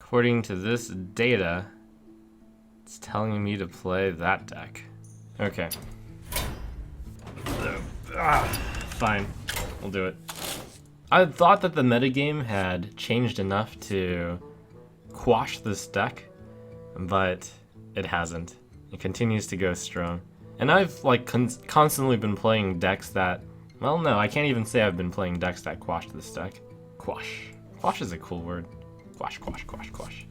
According to this data, it's telling me to play that deck. Okay. Fine. We'll do it. I thought that the metagame had changed enough to quash this deck, but it hasn't. It continues to go strong. And I've like constantly been playing decks that, well, no, I can't even say I've been playing decks that quash this deck. Quash. Quash is a cool word. Quash, quash, quash, quash.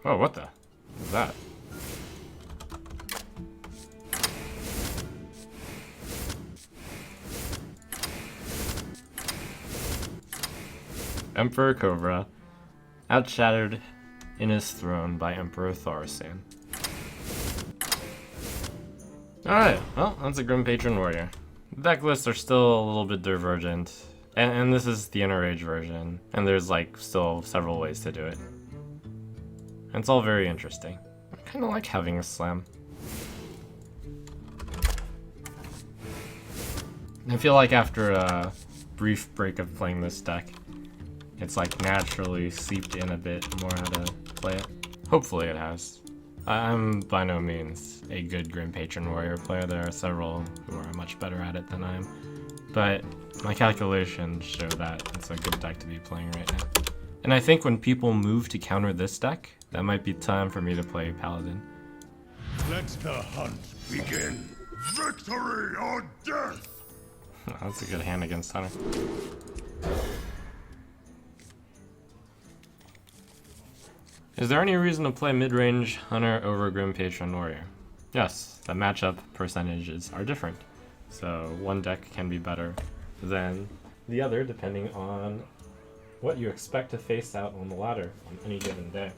Oh, what the? What was that? Emperor Cobra, outshattered in his throne by Emperor Thaurissan. Alright, well, that's a Grim Patron Warrior. The deck lists are still a little bit divergent, and this is the Inner Age version, and there's like still several ways to do it. And it's all very interesting. I kinda like having a slam. I feel like after a brief break of playing this deck, it's like naturally seeped in a bit more how to play it. Hopefully it has. I'm by no means a good Grim Patron Warrior player. There are several who are much better at it than I am. But my calculations show that it's a good deck to be playing right now. And I think when people move to counter this deck, that might be time for me to play Paladin. Let the hunt begin. Victory or death! That's a good hand against Hunter. Is there any reason to play mid-range Hunter over Grim Patron Warrior? Yes, the matchup percentages are different. So one deck can be better than the other depending on what you expect to face out on the ladder on any given day.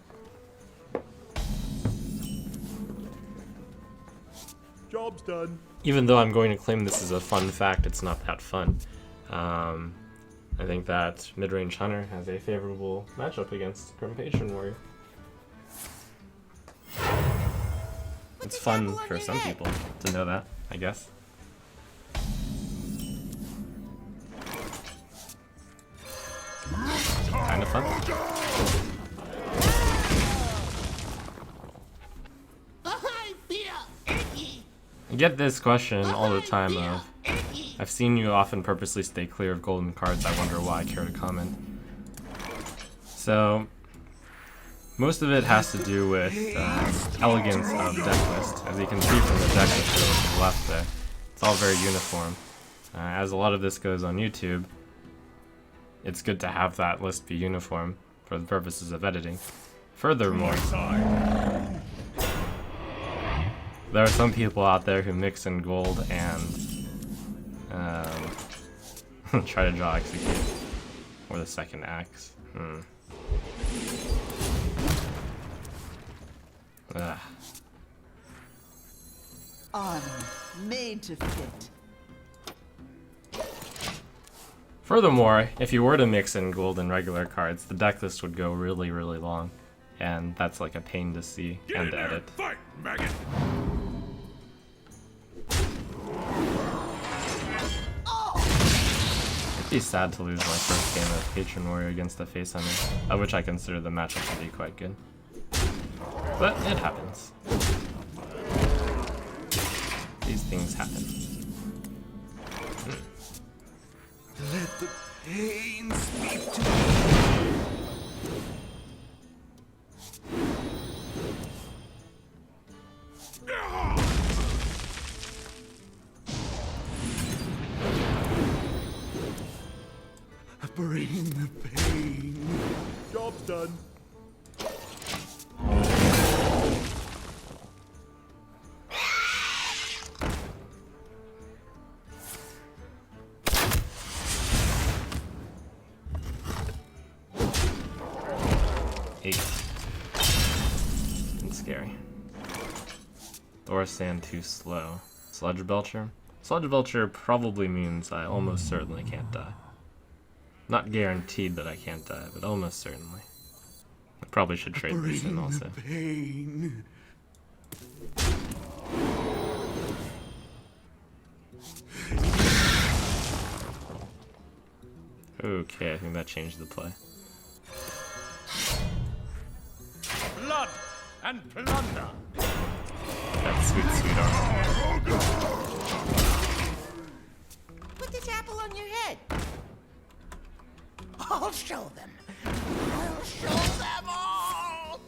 Job's done. Even though I'm going to claim this is a fun fact, it's not that fun. I think that mid-range Hunter has a favorable matchup against Grim Patron Warrior. It's fun for some people to know that, I guess. Kind of fun. I get this question all the time of, I've seen you often purposely stay clear of golden cards, I wonder why, care to comment. So, most of it has to do with elegance of deck list. As you can see from the deck list to the left there, it's all very uniform. As a lot of this goes on YouTube, it's good to have that list be uniform for the purposes of editing. Furthermore, there are some people out there who mix in gold and try to draw execute, or the second axe. I'm made to fit. Furthermore, if you were to mix in gold and regular cards, the deck list would go really, really long, and that's like a pain to see and to edit. Fight, maggot! It'd be sad to lose my first game of Patron Warrior against the Face Hunter, of which I consider the matchup to be quite good. But it happens. These things happen. Let the pain speak to me. Bring the pain. Job's done. It's scary. Thaurissan too slow. Sludge Belcher? Sludge Belcher probably means I almost certainly can't die. Not guaranteed that I can't die, but almost certainly. I probably should trade this in also. Pain. Okay, I think that changed the play. Blood and plunder. That's sweet, sweet armor. Put this apple on your head. I'll show them. I'll show them all.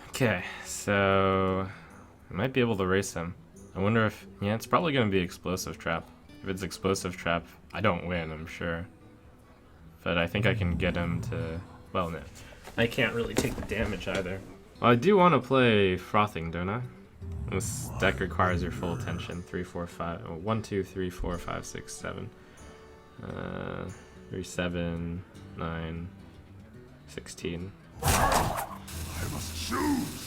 Okay, so I might be able to race him. I wonder if, yeah, it's probably going to be Explosive Trap. If it's Explosive Trap, I don't win, I'm sure. But I think I can get him to, well, no. I can't really take the damage either. Well, I do want to play Frothing, don't I? This deck requires your full attention. 3, 4, 5, oh, 1, 2, 3, 4, 5, 6, 7. 3, 7, 9, 16. I must choose.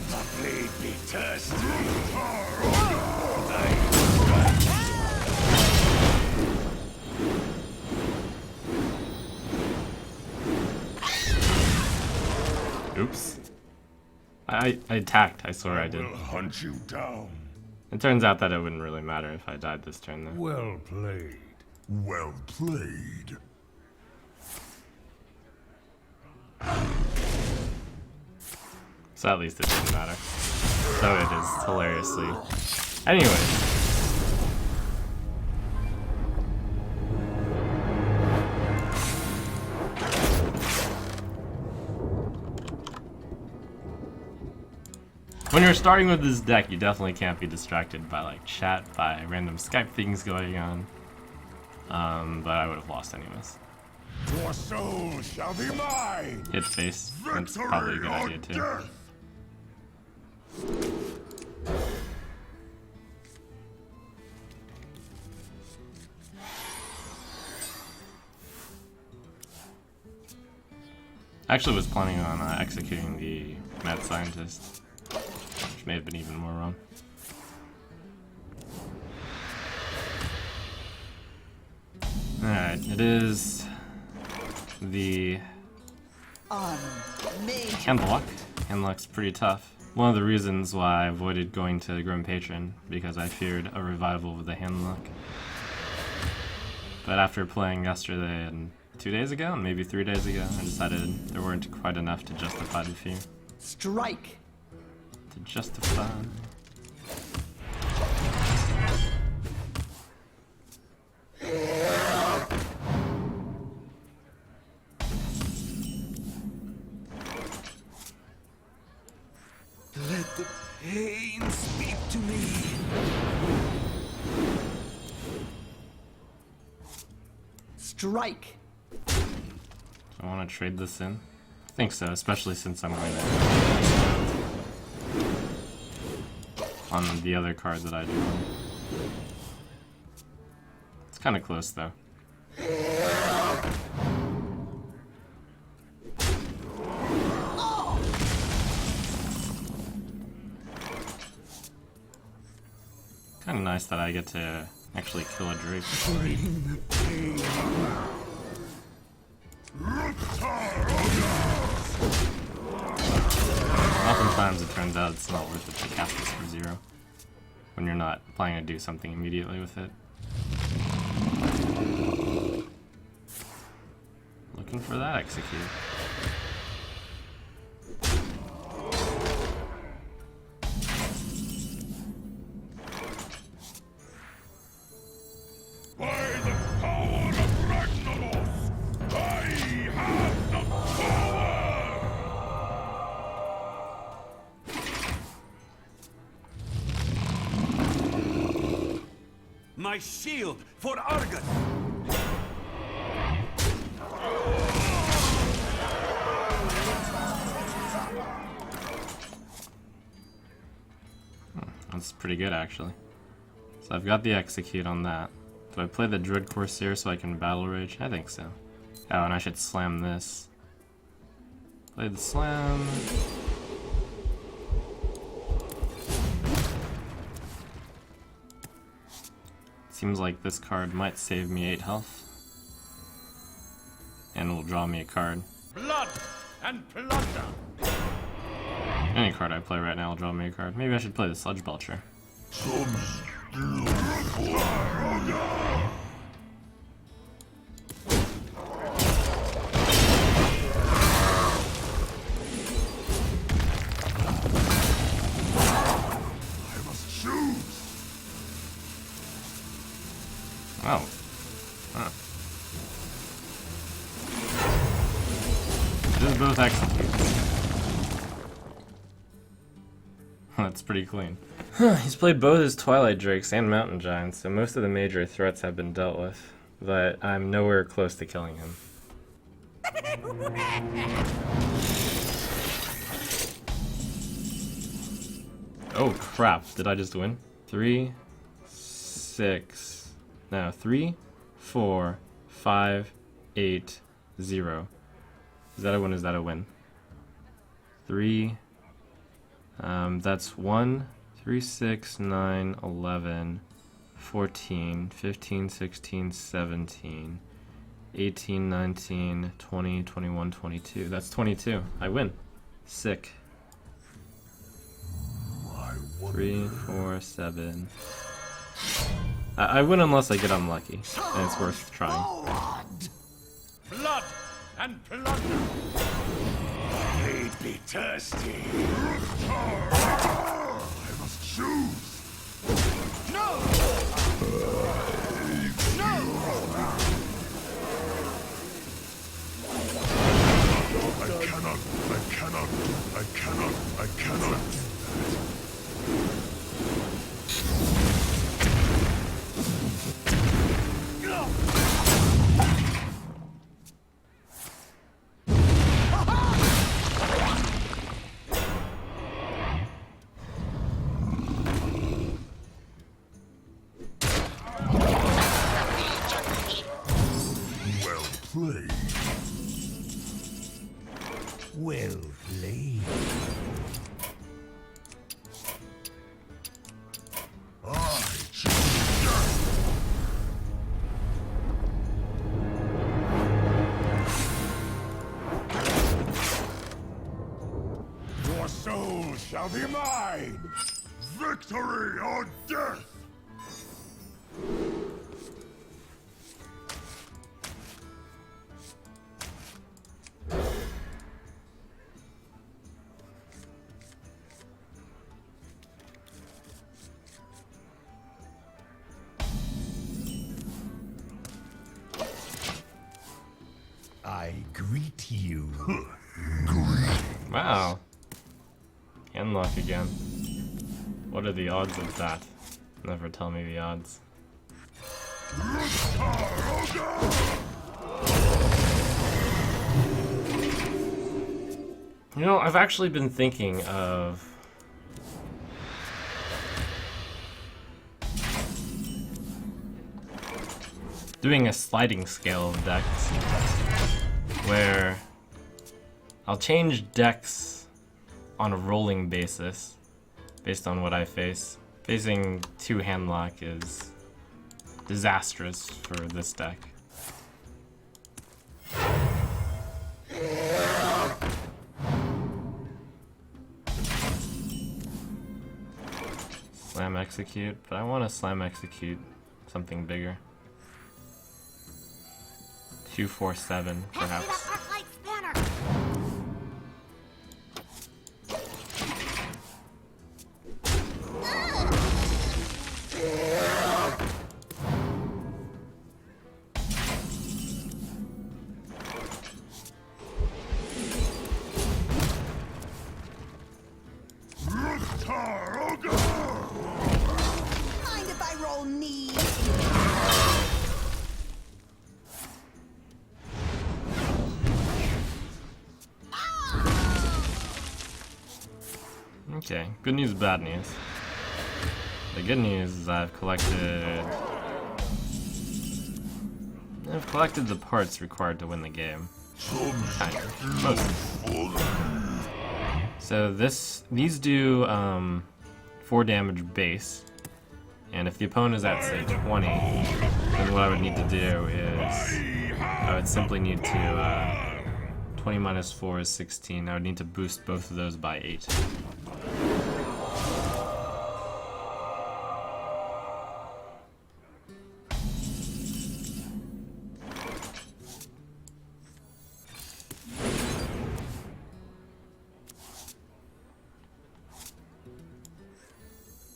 The blade be thirsty. Oops. I attacked, I swear I did. Will hunt you down. It turns out that it wouldn't really matter if I died this turn, though. Well played. Well played. So at least it didn't matter. So it is hilariously. Anyway. When you're starting with this deck, you definitely can't be distracted by like chat, by random Skype things going on. But I would have lost anyways. Your soul shall be mine. Hit face. That's probably a good idea too. Death. I actually was planning on executing the mad scientist, which may have been even more wrong. Alright, it is the Handlock. Handlock's pretty tough. One of the reasons why I avoided going to Grim Patron, because I feared a revival of the Handlock. But after playing yesterday and 2 days ago, and maybe 3 days ago, I decided there weren't quite enough to justify the fear. Strike. To justify. Let the pain speak to me. Strike. Do I want to trade this in? I think so, especially since I'm going to on the other card that I drew. It's kind of close though. Kind of nice that I get to actually kill a Drake. Bring the pain. Oftentimes it turns out it's not worth it to cast this for 0 when you're not planning to do something immediately with it. Looking for that execute. By the power of Dragonlock, I have the power. My shield for Argus. That's pretty good actually. So I've got the execute on that. Do I play the Dread Corsair so I can battle rage? I think so. Oh, and I should slam this. Play the slam. Seems like this card might save me 8 health. And will draw me a card. Blood and plunder. Any card I play right now will draw me a card. Maybe I should play the Sludge Belcher. Oh. Huh. Just both executes. That's pretty clean. He's played both his Twilight Drakes and Mountain Giants, so most of the major threats have been dealt with, but I'm nowhere close to killing him. Oh crap, did I just win? 3, 4, 5, 8, 0. Is that a win? Is that a win? 3. That's 1, 3, 6, 9, 11, 14, 15, 16, 17, 18, 19, 20, 21, 22. That's 22. I win. Sick. 3, 4, 7. I win unless I get unlucky, and it's worth trying. Blood and plunder. They'd be thirsty. I must choose. No! No! I cannot. Well played. I choose death. Your soul shall be mine. Victory or death. I greet you. Wow. Handlock again. What are the odds of that? Never tell me the odds. You know, I've actually been thinking of doing a sliding scale of decks where I'll change decks on a rolling basis based on what I face. Facing 2 Handlock is disastrous for this deck. Slam execute, but I want to slam execute something bigger. 2, 4, 7, perhaps. Mind if I roll knees? Okay, good news, bad news. The good news is I've collected I've collected the parts required to win the game. Kind of. Mostly. So these do 4 damage base, and if the opponent is at, say, 20, then what I would need to do is I would simply need to 20 minus 4 is 16. I would need to boost both of those by 8.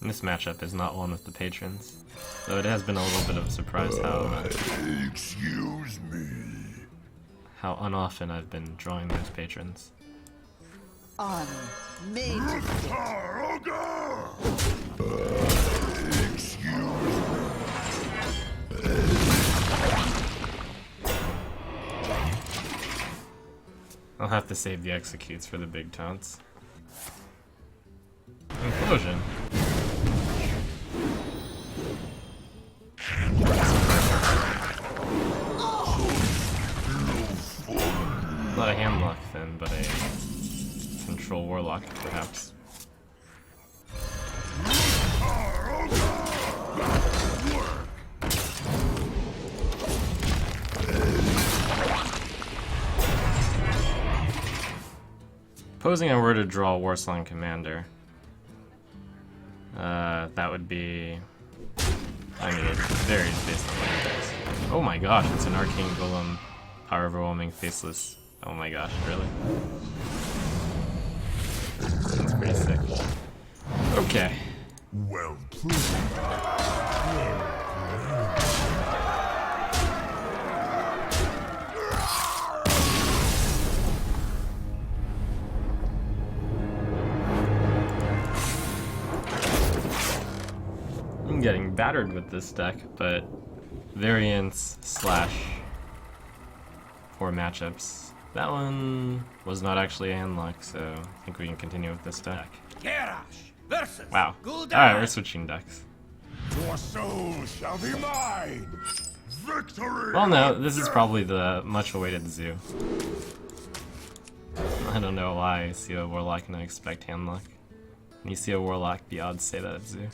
And this matchup is not one with the patrons, though it has been a little bit of a surprise Excuse me. how unoften I've been drawing those patrons. Amazing. Excuse I'll have to save the executes for the big taunts. Implosion. Not a Handlock then, but a Control Warlock, perhaps. Supposing I were to draw Warsong Commander, that would be... I mean, it varies based on what it is. Oh my gosh, it's an Arcane Golem, Power Overwhelming, Faceless. Oh my gosh, really? That's pretty sick. Okay. Well played. I'm getting battered with this deck, but variance slash 4 matchups. That one was not actually a Handlock, so I think we can continue with this deck. Wow. Alright, we're switching decks. Your soul shall be mine. Victory. Well, no, this is probably the much-awaited zoo. I don't know why I see a Warlock and I expect Handlock. When you see a Warlock, the odds say that it's zoo.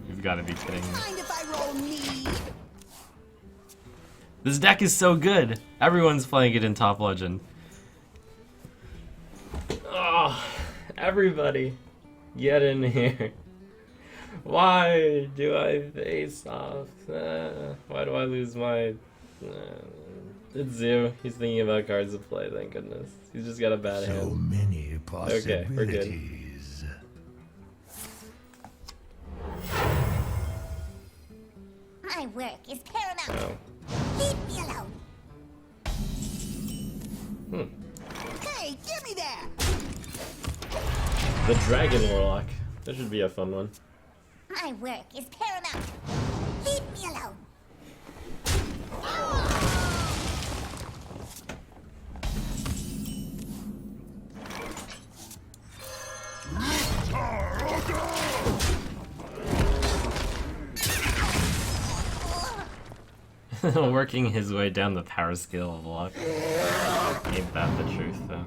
You've got to be kidding me. Mind if I roll need? This deck is so good! Everyone's playing it in Top Legend. Oh, everybody, get in here. Why do I face off? Why do I lose my... it's Zoo. He's thinking about cards to play, thank goodness. He's just got a bad So hand. many possibilities. Okay, we're good. My work is paramount. Oh. Leave me alone. Hey, give me that! The Dragon Warlock. This should be a fun one. My work is paramount. Leave me alone. Working his way down the power scale of luck. Ain't that the truth, though?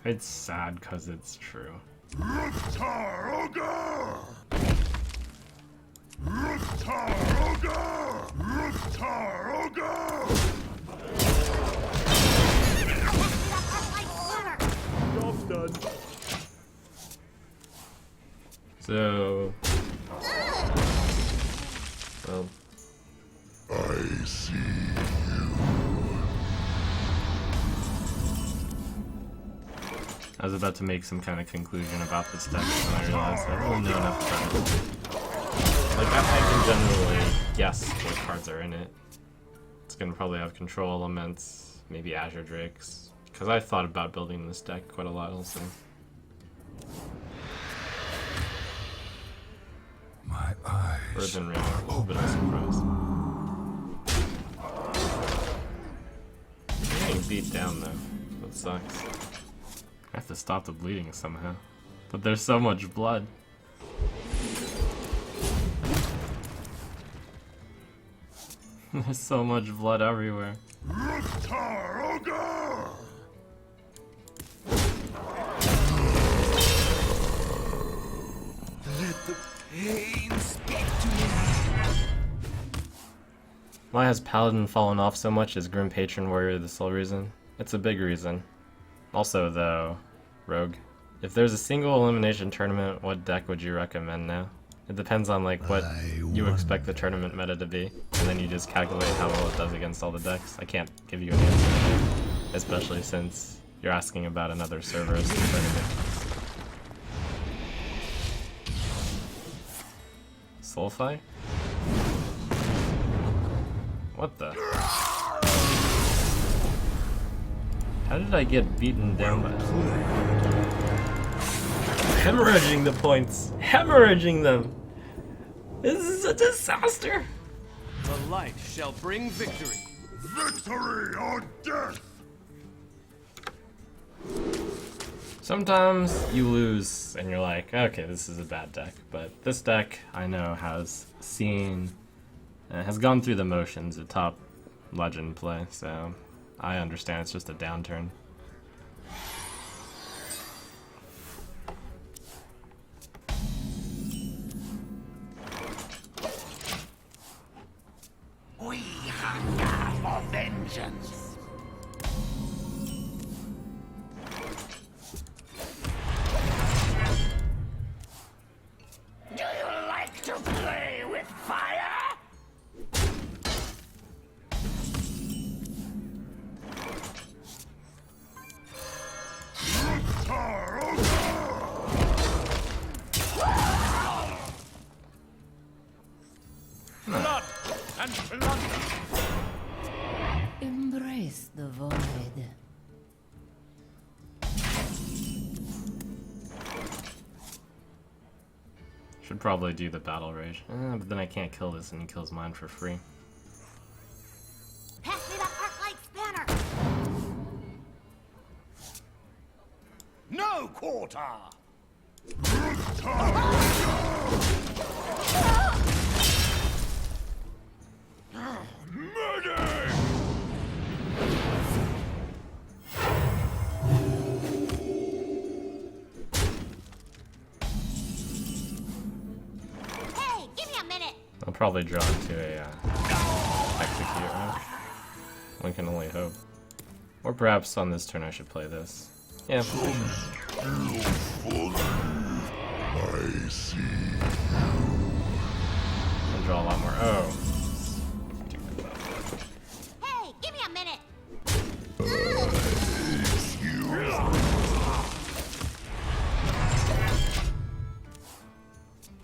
It's sad because it's true. Job's done. So... well... I see you. I was about to make some kind of conclusion about this deck, and I realized I don't know enough about it. Like, I can generally guess what cards are in it. It's gonna probably have control elements, maybe Azure Drakes, because I thought about building this deck quite a lot also. My eyes. Earthen Ring, a little bit of a surprise. feet down though. That sucks. I have to stop the bleeding somehow. But there's so much blood. There's so much blood everywhere. Let the pain speak to me. Why has Paladin fallen off so much? Is Grim Patron Warrior the sole reason? It's a big reason. Also though, Rogue, if there's a single elimination tournament, what deck would you recommend now? It depends on like what you expect the tournament meta to be, and then you just calculate how well it does against all the decks. I can't give you an answer, especially since you're asking about another server's tournament. Soulfire? What the? How did I get beaten down by hemorrhaging the points? Hemorrhaging them! This is a disaster! The light shall bring victory. Victory or death! Sometimes you lose and you're like, okay, this is a bad deck. But this deck, I know, has has gone through the motions of top legend play, so I understand it's just a downturn. We hunger for vengeance. Do you like to play with fire? Blood and plunder! Embrace the void. Should probably do the battle rage. But then I can't kill this and he kills mine for free. Pass me that arc light spanner. No quarter! Hey, give me a minute. I'll probably draw into a execute, right? One can only hope. Or perhaps on this turn I should play this. Yeah. I see. I'll draw a lot more. Oh. Hey, give me a minute.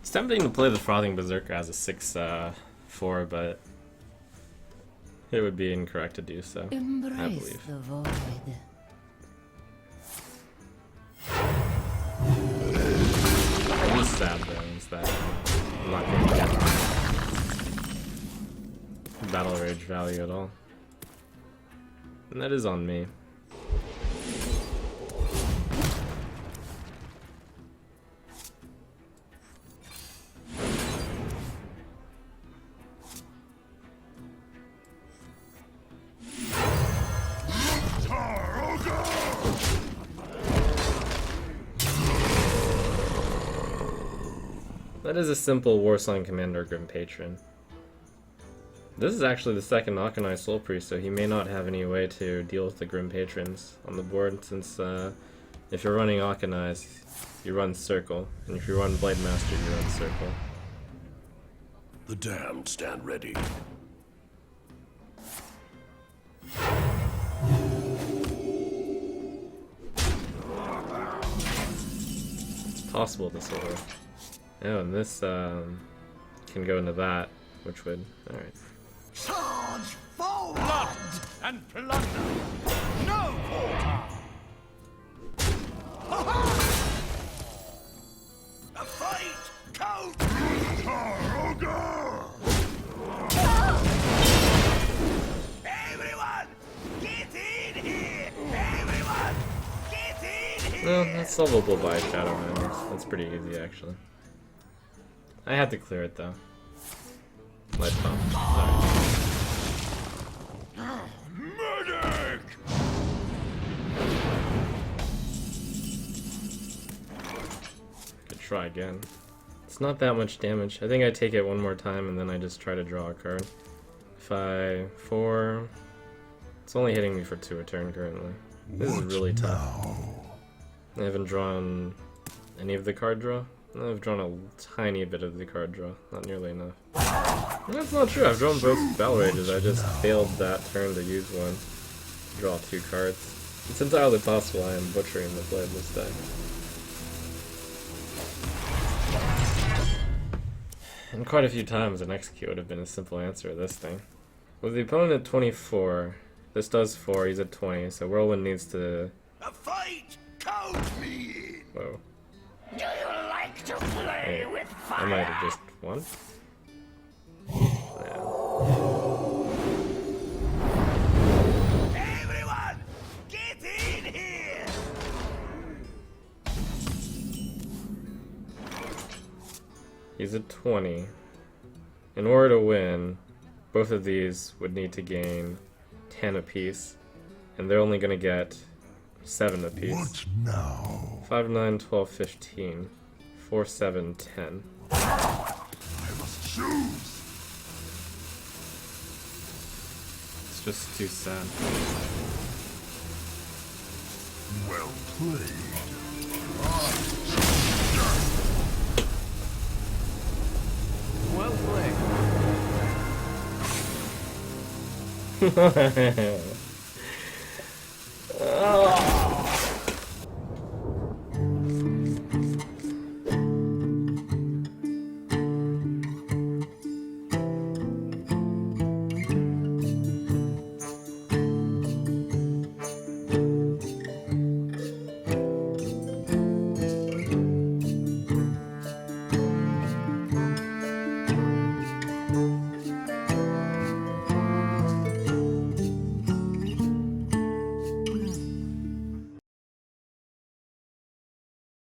It's tempting to play the Frothing Berserker as a 6-4, but it would be incorrect to do so, I Embrace believe. the void. It is sad though, is that I'm not going to get Battle Rage value at all. And that is on me. That is a simple Warsong Commander Grim Patron. This is actually the second Akanai Soul Priest, so he may not have any way to deal with the Grim Patrons on the board, since if you're running Akanais, you run Circle, and if you run Blade Master, you run Circle. The damned stand ready. It's possible this will work. Oh, and this can go into that, which would... Alright. Charge forward! Blood and plunder! No quarter! A fight! Coat! Everyone, get in here! No, that's solvable by Shadow Mines. That's pretty easy, actually. I had to clear it, though. Light pump. Sorry. Medic! Could try again. It's not that much damage. I think I take it one more time and then I just try to draw a card. 5, 4. It's only hitting me for 2 a turn currently. This is really tough. I haven't drawn any of the card draw. I've drawn a tiny bit of the card draw, not nearly enough. That's not true, I've drawn both Battle Rages, I just failed that turn to use one. Draw 2 cards. It's entirely possible I am butchering the play of this deck. And quite a few times an execute would have been a simple answer to this thing. With the opponent at 24, this does 4, he's at 20, so Whirlwind needs to... A fight! Count me in! Whoa. Do you like to play with fire? I might have just won. Yeah. Everyone, get in here! He's at 20. In order to win, both of these would need to gain 10 apiece, and they're only going to get 7 apiece. What now? 5, 9, 12, 15. 4, 7, 10. I must choose! It's just too sad. Well played. Well played.